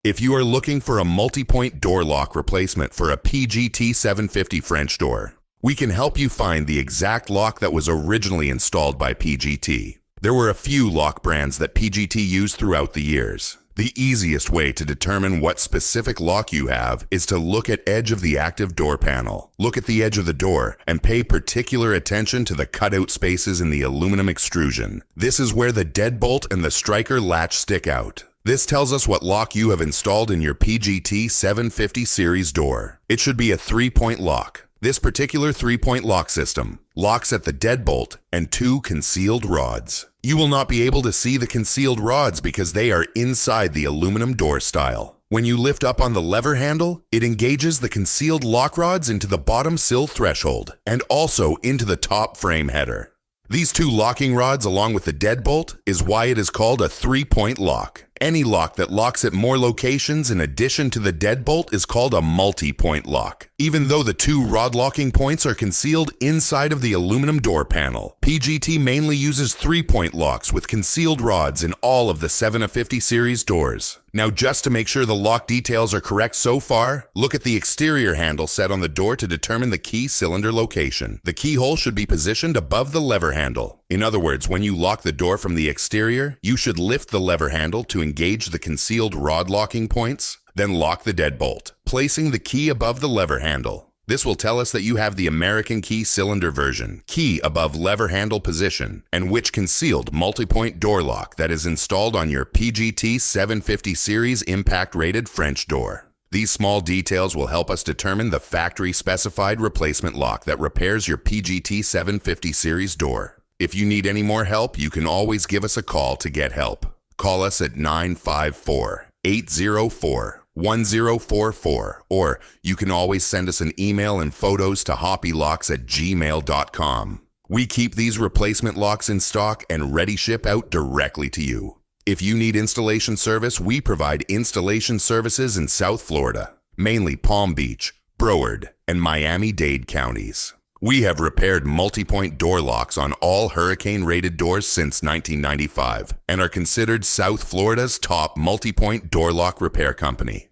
If you are looking for a multi-point door lock replacement for a PGT 750 French door, we can help you find the exact lock that was originally installed by PGT. There were a few lock brands that PGT used throughout the years. The easiest way to determine what specific lock you have is to look at edge of the active door panel. Look at the edge of the door and pay particular attention to the cutout spaces in the aluminum extrusion. This is where the deadbolt and the striker latch stick out. This tells us what lock you have installed in your PGT 750 series door. It should be a 3-point lock. This particular 3-point lock system locks at the deadbolt and 2 concealed rods. You will not be able to see the concealed rods because they are inside the aluminum door style. When you lift up on the lever handle, it engages the concealed lock rods into the bottom sill threshold and also into the top frame header. These 2 locking rods along with the deadbolt is why it is called a 3-point lock. Any lock that locks at more locations in addition to the deadbolt is called a multi-point lock. Even though the 2 rod locking points are concealed inside of the aluminum door panel, PGT mainly uses 3-point locks with concealed rods in all of the 750 series doors. Now, just to make sure the lock details are correct so far, look at the exterior handle set on the door to determine the key cylinder location. The keyhole should be positioned above the lever handle. In other words, when you lock the door from the exterior, you should lift the lever handle to engage the concealed rod locking points, then lock the deadbolt, placing the key above the lever handle. This will tell us that you have the American key cylinder version, key above lever handle position, and which concealed multi-point door lock that is installed on your PGT 750 series impact rated French door. These small details will help us determine the factory specified replacement lock that repairs your PGT 750 series door. If you need any more help, you can always give us a call to get help. Call us at 954-804-1044, or you can always send us an email and photos to hoppylocks@gmail.com. We keep these replacement locks in stock and ready ship out directly to you. If you need installation service, we provide installation services in South Florida, mainly Palm Beach, Broward, and Miami-Dade counties. We have repaired multi-point door locks on all hurricane-rated doors since 1995 and are considered South Florida's top multi-point door lock repair company.